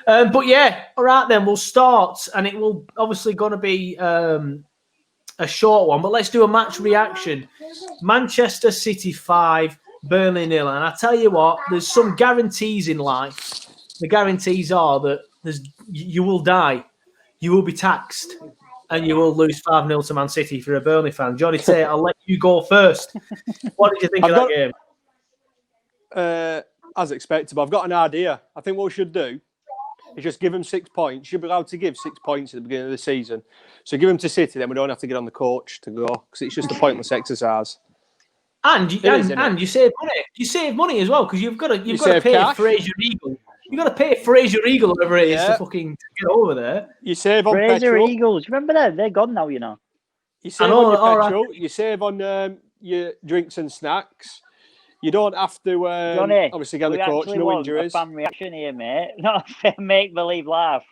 But yeah, all right then, we'll start, and it will obviously going to be a short one, but let's do a match reaction. Manchester City 5, Burnley 0. And I tell you what, there's some guarantees in life. The guarantees are that you will die, you will be taxed, and you will lose 5-0 to Man City for a Burnley fan. Johnny Tate, I'll let you go first. What did you think of that game? As expected, but I've got an idea. I think what we should do is just give them 6 points. You should be allowed to give 6 points at the beginning of the season. So give them to City, then we don't have to get on the coach to go, because it's just a pointless exercise. And you save money. You save money as well, because you've got to pay cash. Fraser Eagle. You've got to pay Fraser Eagle, whoever it is, to fucking get over there. You save on Fraser petrol. Eagles. Remember them? They're gone now, you know. You save on your petrol. Right. You save on your drinks and snacks. You don't have to Johnny, obviously get the coach, no injuries. A fan reaction here, mate. Not a make-believe laugh.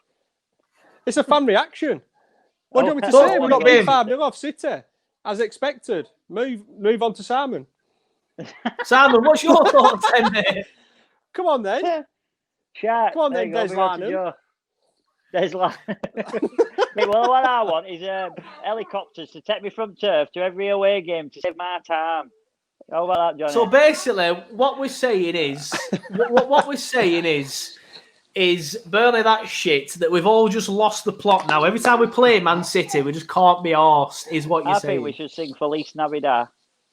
It's a fan reaction. What do you want me to say? We're not being 5-0 off City. As expected. Move on to Simon. Simon, what's your thoughts then, mate? Come on then. Shark. Come on then, Des Lanham. Well, what I want is helicopters to take me from turf to every away game to save my time. How about that, Johnny? So basically, what we're saying is, is Burnley that shit that we've all just lost the plot now. Every time we play Man City, we just can't be arsed, is what you're saying. I think we should sing Feliz Navidad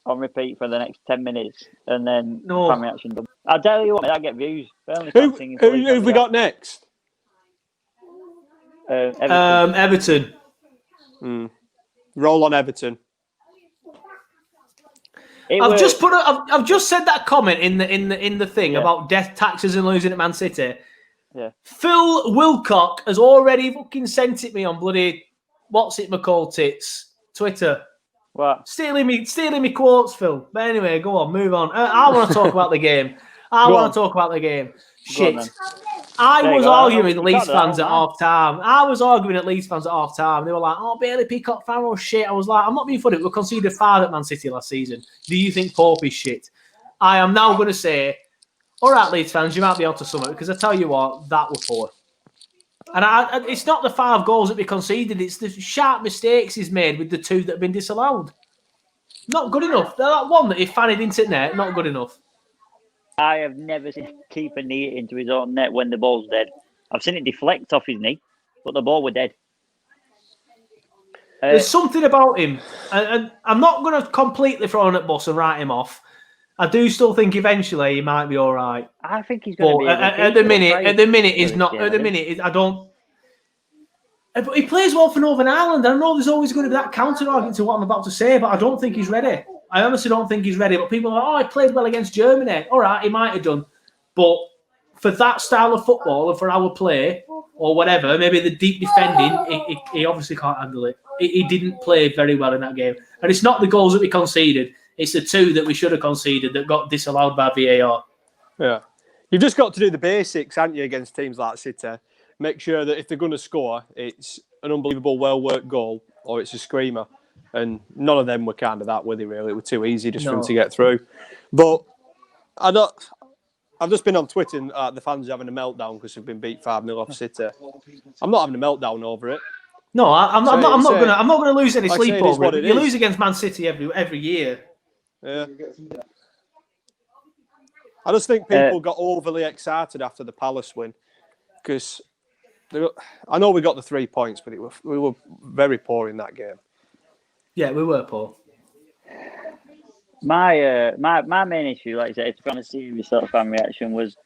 on repeat for the next 10 minutes, and then fan reaction done. I'll tell you what, I get views. Who have we got next? Everton. Roll on Everton. I've just said that comment in the thing about death, taxes, and losing at Man City. Yeah. Phil Wilcock has already fucking sent it me on bloody McCall Tits Twitter. What? Stealing me quotes, Phil. But anyway, go on, move on. I want to talk about the game. Shit. I was arguing with Leeds fans at half time. They were like, "Oh, Bailey Peacock Farrell shit." I was like, "I'm not being funny. We conceded 5 at Man City last season. Do you think Pope is shit?" I am now going to say, all right, Leeds fans, you might be onto something, because I tell you what, that was poor. And it's not the 5 goals that we conceded; it's the sharp mistakes he's made with the 2 that have been disallowed. Not good enough. That one that he fannied into net, not good enough. I have never seen a keeper knee it into his own net when the ball's dead. I've seen it deflect off his knee, but the ball was dead. There's something about him, and I'm not going to completely throw him at bus and write him off. I do still think eventually he might be all right. I think he's going to be. At the minute, he's not. At the minute, I don't. But he plays well for Northern Ireland. I know there's always going to be that counter argument to what I'm about to say, but I don't think he's ready. I honestly don't think he's ready. But people are like, "Oh, he played well against Germany." All right, he might have done. But for that style of football and for our play or whatever, maybe the deep defending, he obviously can't handle it. He didn't play very well in that game. And it's not the goals that we conceded. It's the 2 that we should have conceded that got disallowed by VAR. Yeah. You've just got to do the basics, haven't you, against teams like City? Make sure that if they're going to score, it's an unbelievable, well-worked goal or it's a screamer. And none of them were kind of that, were they, really? It was too easy just for them to get through. But I've just been on Twitter and the fans are having a meltdown because they've been beat 5-0 off City. I'm not having a meltdown over it. No, I'm not going to lose any sleep over it. You lose against Man City every year. Yeah. I just think people got overly excited after the Palace win because I know we got the 3 points, but we were very poor in that game. Yeah, we were poor. My main issue, like I said, to be honest, serious sort of fan reaction was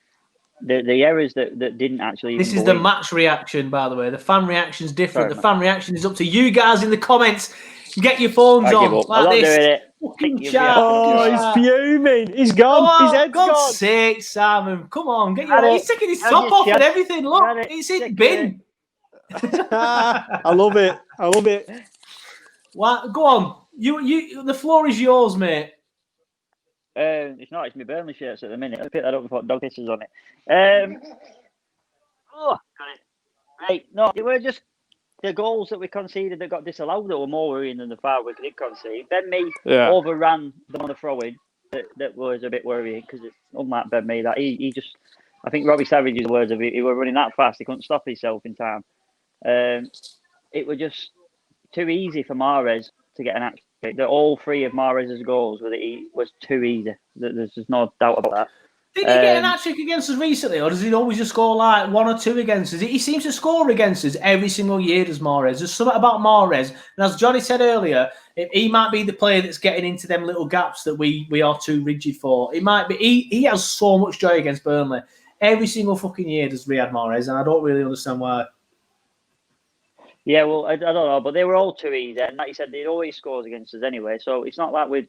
the errors that didn't actually. This is the match reaction, by the way. The fan reaction is different. The fan reaction is up to you guys in the comments. Get your phones on like this. He's fuming. He's gone. His head's gone. God's sake, Simon. Come on, get your. He's taking his top off and everything. Look, it's in bin. I love it. Well, go on. You. The floor is yours, mate. It's not. It's my Burnley shirts at the minute. I picked that up and put dog hisses on it. Got it. Right. No, it were just the goals that we conceded that got disallowed that were more worrying than the 5 we did concede. Ben Mee overran them on the throw-in. That was a bit worrying because it's unlike Ben Mee that he just I think Robbie Savage used the words of he were running that fast, he couldn't stop himself in time. It was just too easy for Mahrez to get an hat-trick. All three of Mahrez's goals was too easy. There's just no doubt about that. Did he get an hat-trick against us recently, or does he always just score like 1 or 2 against us? He seems to score against us every single year, does Mahrez. There's something about Mahrez, and as Johnny said earlier, he might be the player that's getting into them little gaps that we are too rigid for. It might be. He has so much joy against Burnley. Every single fucking year does Riyad Mahrez, and I don't really understand why. Yeah, well, I don't know, but they were all too easy, and like you said, he always scores against us anyway, so it's not like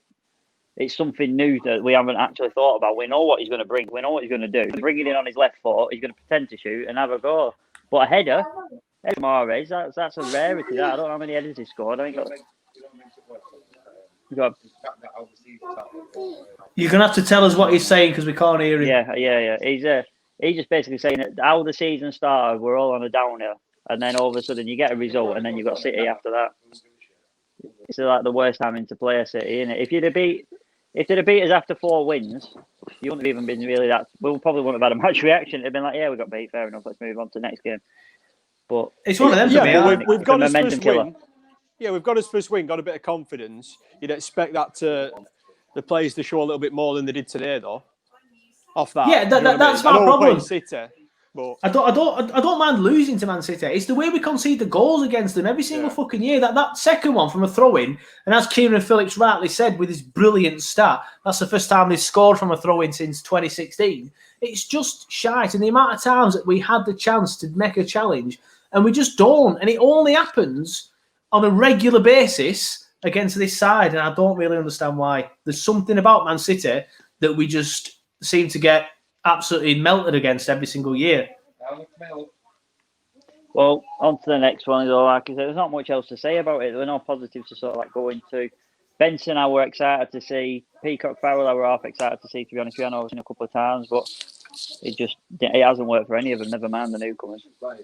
it's something new that we haven't actually thought about. We know what he's going to bring. We know what he's going to do. Bring it in on his left foot. He's going to pretend to shoot and have a go. But a header, Mahrez, that's a rarity. I don't know how many headers he scored. I think you're going to have to tell us what he's saying because we can't hear him. Yeah. He's just basically saying that how the season started, we're all on a downhill. And then all of a sudden you get a result and then you've got City after that. It's like the worst time to play City, isn't it? If they'd have beat us after 4 wins, you wouldn't have even been really that. We probably wouldn't have had a match reaction. It'd been like, yeah, we got beat, fair enough. Let's move on to the next game. But it's one of them. We've got his first win. Yeah, we've got his first win. Got a bit of confidence. You'd expect that the players to show a little bit more than they did today, though. Off that, yeah, that's my problem. City, but I don't mind losing to Man City. It's the way we concede the goals against them every single fucking year. That second one from a throw-in, and as Kieran Phillips rightly said with his brilliant stat, that's the first time they've scored from a throw-in since 2016. It's just shite. And the amount of times that we had the chance to make a challenge, and we just don't. And it only happens on a regular basis against this side, and I don't really understand why. There's something about Man City that we just seem to get absolutely melted against every single year. Well, on to the next one. Like I said, there's not much else to say about it. There were no positives to sort of like go into. Benson, I were excited to see. Peacock Farrell, I were half excited to see, to be honest with you. I know I've seen a couple of times, but it hasn't worked for any of them, never mind the newcomers. Like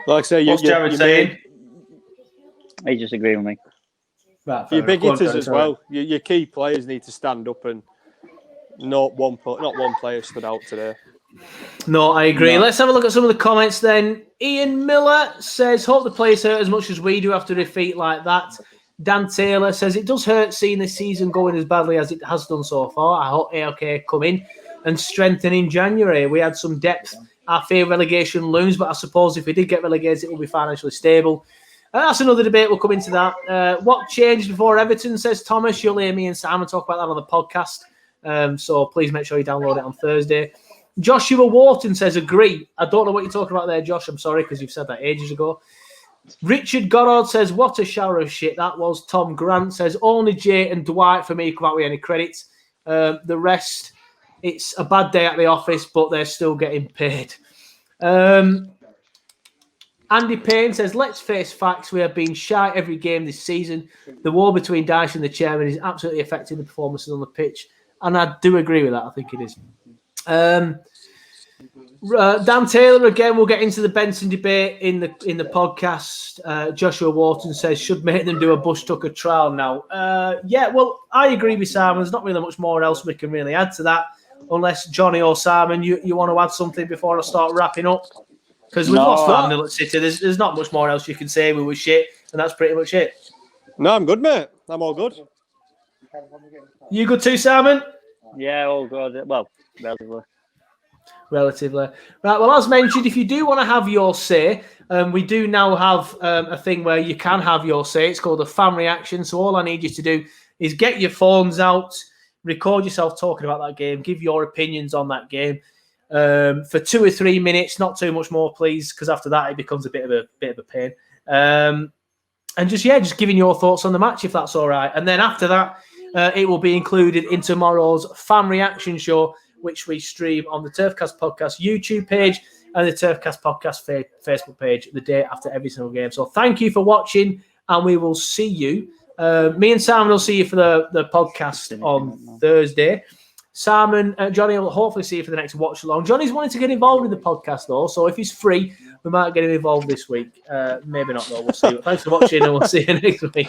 I say, what's Jared saying? He's just agreeing with me. Right, your big hitters as well. Your key players need to stand up, and not one player stood out today. No, I agree. Let's have a look at some of the comments then. Ian Miller says, hope the players hurt as much as we do after a defeat like that. Dan Taylor says, it does hurt seeing this season going as badly as it has done so far. I hope AOK come in and strengthen in January. We had some depth. I fear relegation looms, but I suppose if we did get relegated, it will be financially stable. That's another debate. We'll come into that. What changed before Everton, says Thomas. You'll hear me and Simon talk about that on the podcast. So please make sure you download it on Thursday. Joshua Wharton says, agree. I don't know what you're talking about there, Josh. I'm sorry, because you've said that ages ago. Richard Goddard says, what a shower of shit that was. Tom Grant says, only Jay and Dwight for me come out with any credit. The rest, it's a bad day at the office, but they're still getting paid. Andy Payne says, let's face facts. We have been shy every game this season. The war between Dyche and the chairman is absolutely affecting the performances on the pitch. And I do agree with that. I think it is. Dan Taylor, again, we'll get into the Benson debate in the podcast. Joshua Wharton says, should make them do a Bush Tucker trial now. Yeah, well, I agree with Simon. There's not really much more else we can really add to that. Unless Johnny or Simon, you want to add something before I start wrapping up? Because we've lost 5-0 at City. There's not much more else you can say. We were shit, and that's pretty much it. No, I'm good, mate. I'm all good. You good too, Simon? Yeah, all good. Well, relatively. Right, well, as mentioned, if you do want to have your say, we do now have a thing where you can have your say. It's called a fan reaction. So all I need you to do is get your phones out, record yourself talking about that game, give your opinions on that game. For 2 or 3 minutes, not too much more, please, because after that it becomes a bit of a pain. And just giving your thoughts on the match, if that's all right. And then after that, it will be included in tomorrow's fan reaction show, which we stream on the TurfCast podcast YouTube page and the TurfCast podcast Facebook page the day after every single game. So thank you for watching, and we will see you. Me and Simon will see you for the podcast on Thursday. Simon, Johnny will hopefully see you for the next watch along. Johnny's wanting to get involved in the podcast though, so if he's free, we might get him involved this week. Maybe not though. We'll see. But thanks for watching, and we'll see you next week.